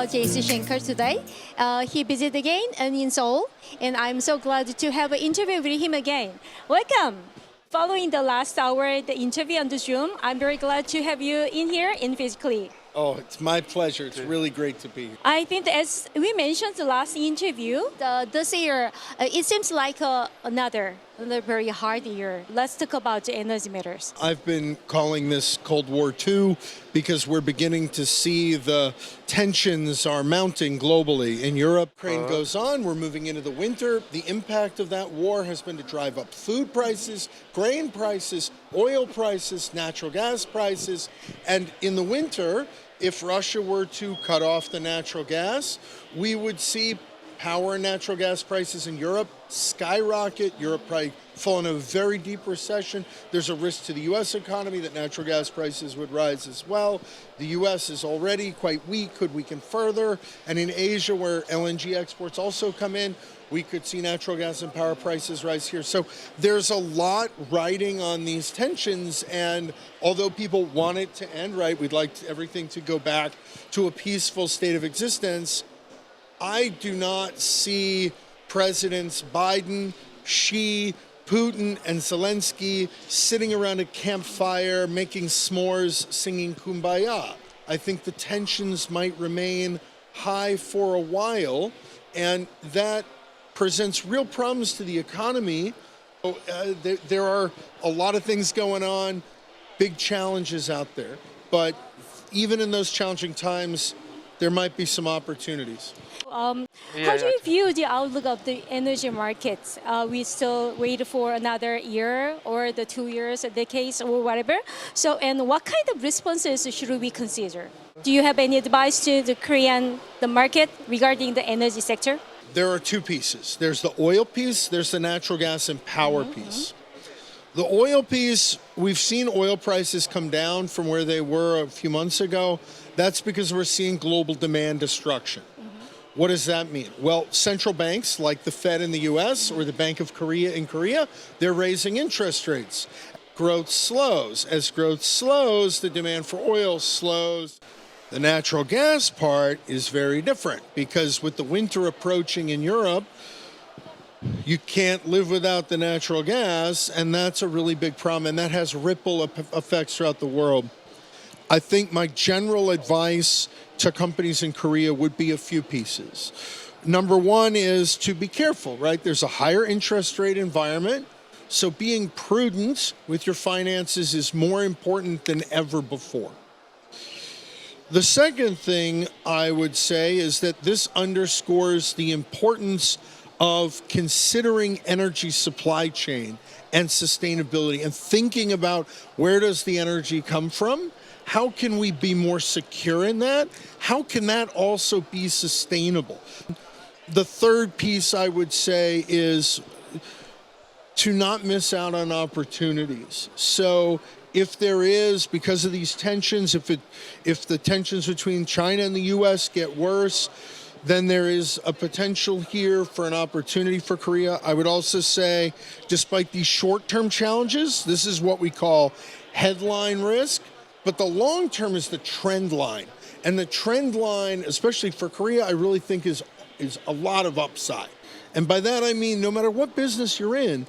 J.C. Schenker today. He visited again and in Seoul, and I'm so glad to have an interview with him again. Welcome. Following the last hour, the interview on the Zoom, I'm very glad to have you in here in physically. Oh, it's my pleasure. It's really great to be here. I think as we mentioned the last interview, this year, it seems like another very hard year. Let's talk about the energy matters. I've been calling this Cold War II because we're beginning to see the tensions are mounting globally. In Europe, Ukraine goes on. We're moving into the winter. The impact of that war has been to drive up food prices, grain prices, oil prices, natural gas prices. And in the winter, if Russia were to cut off the natural gas, we would see power and natural gas prices in Europe skyrocket. Europe probably fall into a very deep recession. There's a risk to the U.S. economy that natural gas prices would rise as well. The U.S. is already quite weak, could weaken further. And in Asia, where LNG exports also come in, we could see natural gas and power prices rise here. So there's a lot riding on these tensions. And although people want it to end, right, we'd like everything to go back to a peaceful state of existence, I do not see Presidents Biden, Xi, Putin, and Zelensky sitting around a campfire, making s'mores, singing Kumbaya. I think the tensions might remain high for a while, and that presents real problems to the economy. There are a lot of things going on, big challenges out there, but even in those challenging times, there might be some opportunities. How do you view the outlook of the energy markets? We still wait for another year or the 2 years, a decade, or whatever. So, and what kind of responses should we consider? Do you have any advice to the market regarding the energy sector? There are two pieces. There's the oil piece, there's the natural gas and power piece. The oil piece, we've seen oil prices come down from where they were a few months ago. That's because we're seeing global demand destruction. What does that mean? Well, central banks like the Fed in the US or the Bank of Korea in Korea, they're raising interest rates. Growth slows. As growth slows, the demand for oil slows. The natural gas part is very different because with the winter approaching in Europe, you can't live without the natural gas, and that's a really big problem, and that has ripple effects throughout the world. I think my general advice to companies in Korea would be a few pieces. Number one is to be careful, right? There's a higher interest rate environment, so being prudent with your finances is more important than ever before. The second thing I would say is that this underscores the importance of considering energy supply chain and sustainability and thinking about where does the energy come from? How can we be more secure in that? How can that also be sustainable? The third piece I would say is to not miss out on opportunities. So if there is, because of these tensions, if the tensions between China and the U.S. get worse, then there is a potential here for an opportunity for Korea. I would also say, despite these short-term challenges, this is what we call headline risk, but the long term is the trend line. And the trend line, especially for Korea, I really think is a lot of upside. And by that I mean no matter what business you're in,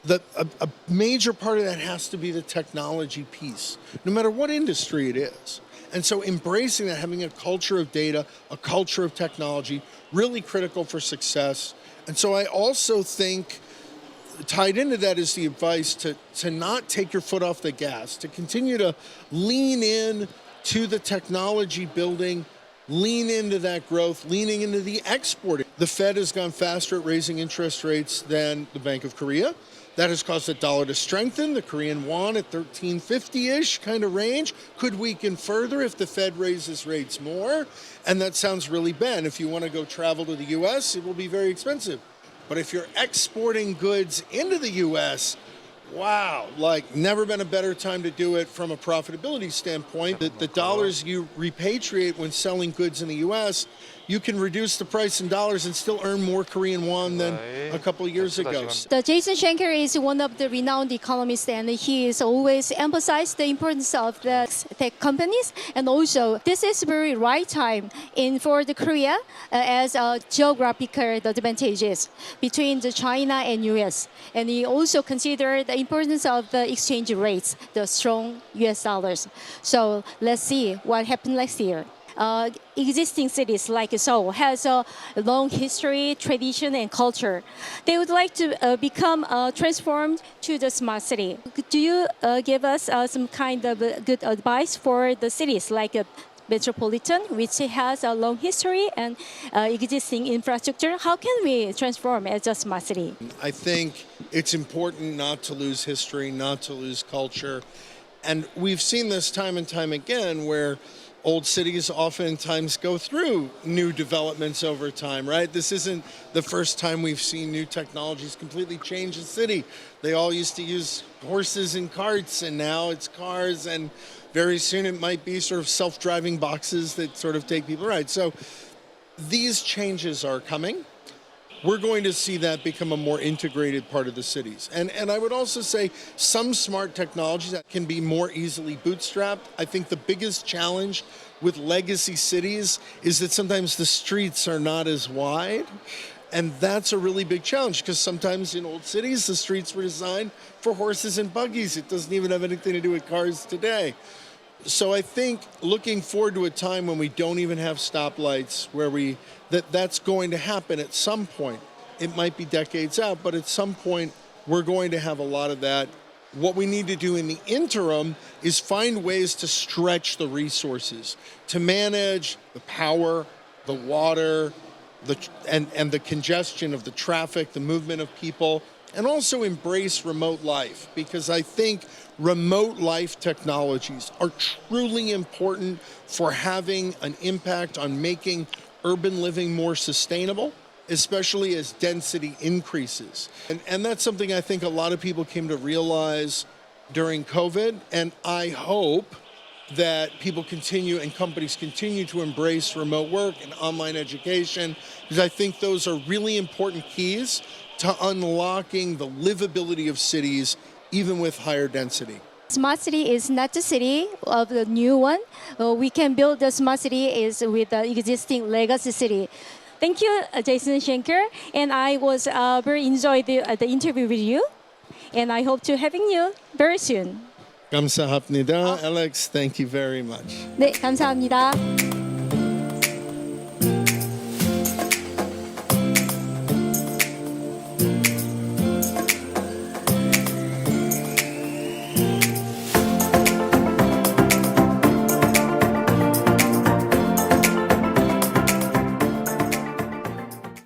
a major part of that has to be the technology piece, no matter what industry it is. And so embracing that, having a culture of data, a culture of technology, really critical for success. And so I also think tied into that is the advice to not take your foot off the gas, to continue to lean in to the technology building, lean into that growth, leaning into the exporting. The Fed has gone faster at raising interest rates than the Bank of Korea. That has caused the dollar to strengthen. The Korean won at 1350-ish kind of range could weaken further if the Fed raises rates more. And that sounds really bad. If you want to go travel to the U.S., it will be very expensive. But if you're exporting goods into the U.S., wow, like never been a better time to do it from a profitability standpoint. The dollars you repatriate when selling goods in the U.S., you can reduce the price in dollars and still earn more Korean won than a couple of years ago. The Jason Schenker is one of the renowned economists, and he is always emphasized the importance of the tech companies. And also, this is very right time for the Korea as geographical advantages between the China and U.S. And he also considered the importance of the exchange rates, the strong U.S. dollars. So let's see what happens next year. Existing cities like Seoul has a long history, tradition, and culture. They would like to become transformed to the smart city. Do you give us some kind of good advice for the cities like Metropolitan, which has a long history and existing infrastructure? How can we transform as a smart city? I think it's important not to lose history, not to lose culture. And we've seen this time and time again where old cities oftentimes go through new developments over time, right? This isn't the first time we've seen new technologies completely change a city. They all used to use horses and carts, and now it's cars, and very soon it might be sort of self-driving boxes that sort of take people around. So these changes are coming. We're going to see that become a more integrated part of the cities. And I would also say some smart technologies that can be more easily bootstrapped. I think the biggest challenge with legacy cities is that sometimes the streets are not as wide. And that's a really big challenge because sometimes in old cities, the streets were designed for horses and buggies. It doesn't even have anything to do with cars today. So I think looking forward to a time when we don't even have stoplights, where that's going to happen at some point. It might be decades out, but at some point we're going to have a lot of that. What we need to do in the interim is find ways to stretch the resources, to manage the power, the water, and the congestion of the traffic, the movement of people, and also embrace remote life, because I think remote life technologies are truly important for having an impact on making urban living more sustainable, especially as density increases. And that's something I think a lot of people came to realize during COVID, and I hope that people continue and companies continue to embrace remote work and online education, because I think those are really important keys to unlocking the livability of cities, even with higher density. Smart city is not the city of the new one. We can build the smart city is with the existing legacy city. Thank you, Jason Schenker, and I was very enjoyed the interview with you, and I hope to having you very soon. 감사합니다, Alex. Thank you very much. 네, 감사합니다.